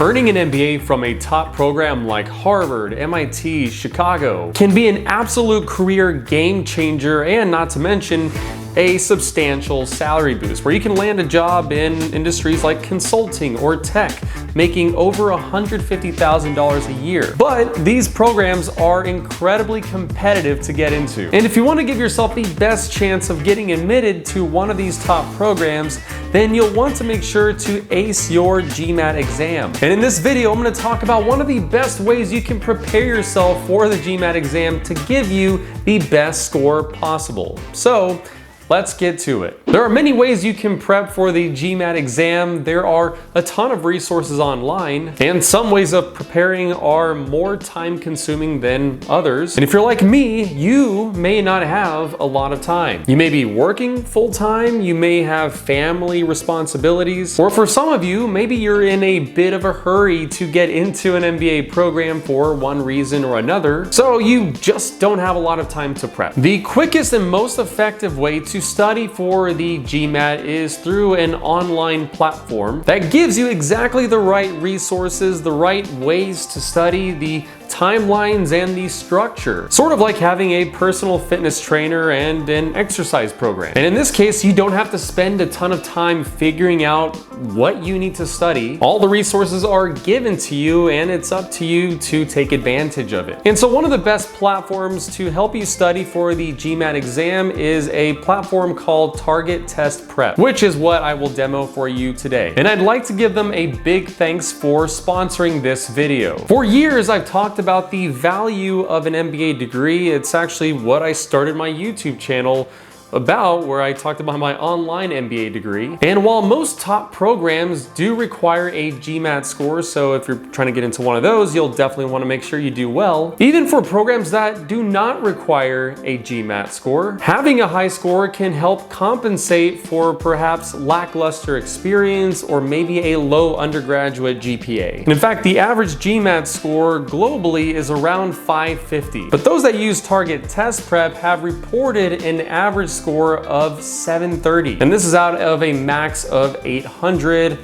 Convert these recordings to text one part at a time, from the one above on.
Earning an MBA from a top program like Harvard, MIT, Chicago can be an absolute career game changer, and not to mention a substantial salary boost where you can land a job in industries like consulting or tech, making over $150,000 a year. But these programs are incredibly competitive to get into. And if you want to give yourself the best chance of getting admitted to one of these top programs, then you'll want to make sure to ace your GMAT exam. And in this video, I'm going to talk about one of the best ways you can prepare yourself for the GMAT exam to give you the best score possible. So let's get to it. There are many ways you can prep for the GMAT exam. There are a ton of resources online, and some ways of preparing are more time consuming than others. And if you're like me, you may not have a lot of time. You may be working full time, you may have family responsibilities, or for some of you, maybe you're in a bit of a hurry to get into an MBA program for one reason or another, so you just don't have a lot of time to prep. The quickest and most effective way to study for the GMAT is through an online platform that gives you exactly the right resources, the right ways to study, the timelines, and the structure. Sort of like having a personal fitness trainer and an exercise program. And in this case, you don't have to spend a ton of time figuring out what you need to study. All the resources are given to you, and it's up to you to take advantage of it. And so one of the best platforms to help you study for the GMAT exam is a platform called Target Test Prep, which is what I will demo for you today. And I'd like to give them a big thanks for sponsoring this video. For years, I've talked about the value of an MBA degree. It's actually what I started my YouTube channel about, where I talked about my online MBA degree. And while most top programs do require a GMAT score, so if you're trying to get into one of those, you'll definitely want to make sure you do well. Even for programs that do not require a GMAT score, having a high score can help compensate for perhaps lackluster experience or maybe a low undergraduate GPA. And in fact, the average GMAT score globally is around 550. But those that use Target Test Prep have reported an average score of 730. And this is out of a max of 800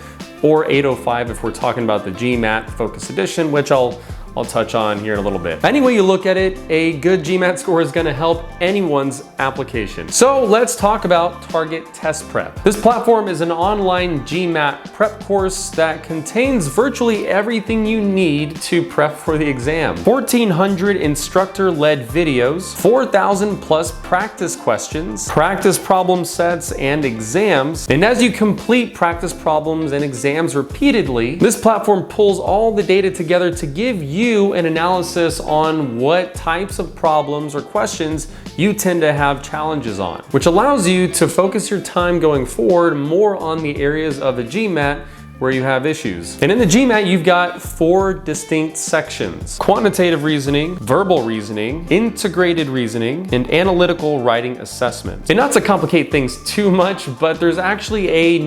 or 805 if we're talking about the GMAT Focus Edition, which I'll touch on here in a little bit. Any way you look at it, a good GMAT score is going to help anyone's application. So let's talk about Target Test Prep. This platform is an online GMAT prep course that contains virtually everything you need to prep for the exam. 1,400 instructor-led videos, 4,000 plus practice questions, practice problem sets, and exams. And as you complete practice problems and exams repeatedly, this platform pulls all the data together to give you an analysis on what types of problems or questions you tend to have challenges on, which allows you to focus your time going forward more on the areas of the GMAT where you have issues. And in the GMAT, you've got 4 distinct sections: quantitative reasoning, verbal reasoning, integrated reasoning, and analytical writing assessment. And not to complicate things too much, but there's actually a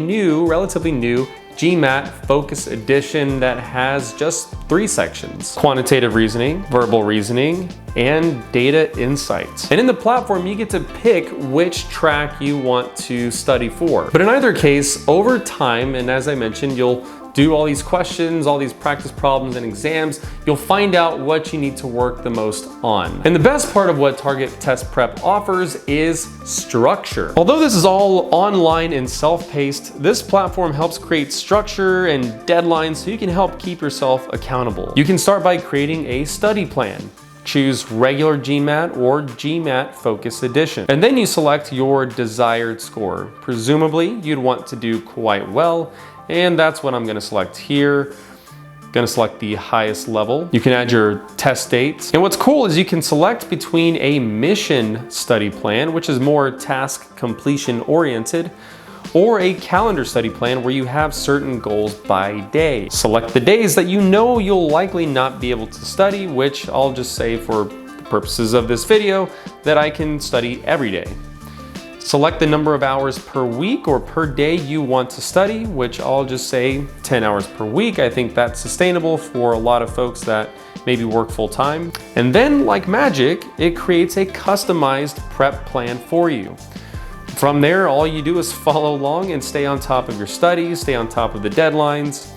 relatively new GMAT Focus Edition that has just 3 sections: quantitative reasoning, verbal reasoning, and data insights. And in the platform, you get to pick which track you want to study for. But in either case, over time, and as I mentioned, you'll do all these questions, all these practice problems and exams, you'll find out what you need to work the most on. And the best part of what Target Test Prep offers is structure. Although this is all online and self-paced, this platform helps create structure and deadlines so you can help keep yourself accountable. You can start by creating a study plan. Choose regular GMAT or GMAT Focus Edition. And then you select your desired score. Presumably, you'd want to do quite well, and that's what I'm going to select here. I'm going to select the highest level. You can add your test dates. And what's cool is you can select between a mission study plan, which is more task completion oriented, or a calendar study plan where you have certain goals by day. Select the days that you know you'll likely not be able to study, which I'll just say for the purposes of this video that I can study every day. Select the number of hours per week or per day you want to study, which I'll just say 10 hours per week. I think that's sustainable for a lot of folks that maybe work full time. And then, like magic, it creates a customized prep plan for you. From there, all you do is follow along and stay on top of your studies, stay on top of the deadlines.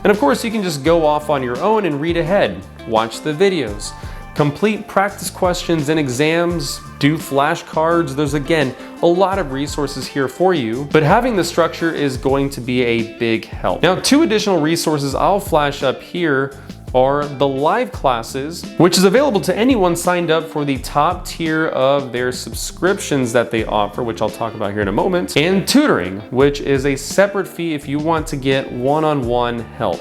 And of course, you can just go off on your own and read ahead, watch the videos, complete practice questions and exams, do flashcards. There's again a lot of resources here for you, but having the structure is going to be a big help. Now, 2 additional resources I'll flash up here are the live classes, which is available to anyone signed up for the top tier of their subscriptions that they offer, which I'll talk about here in a moment, and tutoring, which is a separate fee if you want to get one-on-one help.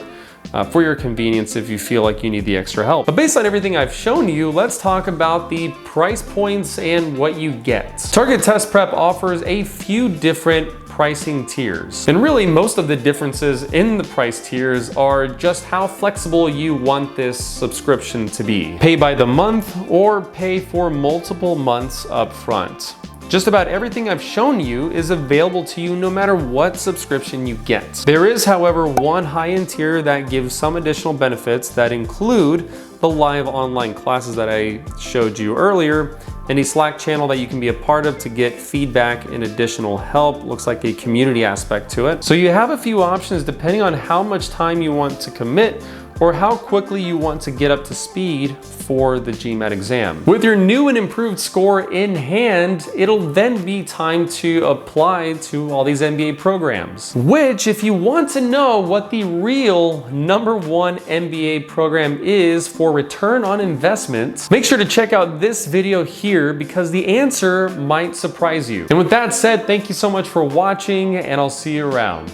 For your convenience if you feel like you need the extra help. But based on everything I've shown you, let's talk about the price points and what you get. Target Test Prep offers a few different pricing tiers. And really, most of the differences in the price tiers are just how flexible you want this subscription to be. Pay by the month or pay for multiple months up front. Just about everything I've shown you is available to you no matter what subscription you get. There is, however, one high-end tier that gives some additional benefits that include the live online classes that I showed you earlier, and a Slack channel that you can be a part of to get feedback and additional help. Looks like a community aspect to it. So you have a few options depending on how much time you want to commit or how quickly you want to get up to speed for the GMAT exam. With your new and improved score in hand, it'll then be time to apply to all these MBA programs, which if you want to know what the real #1 MBA program is for return on investment, make sure to check out this video here because the answer might surprise you. And with that said, thank you so much for watching and I'll see you around.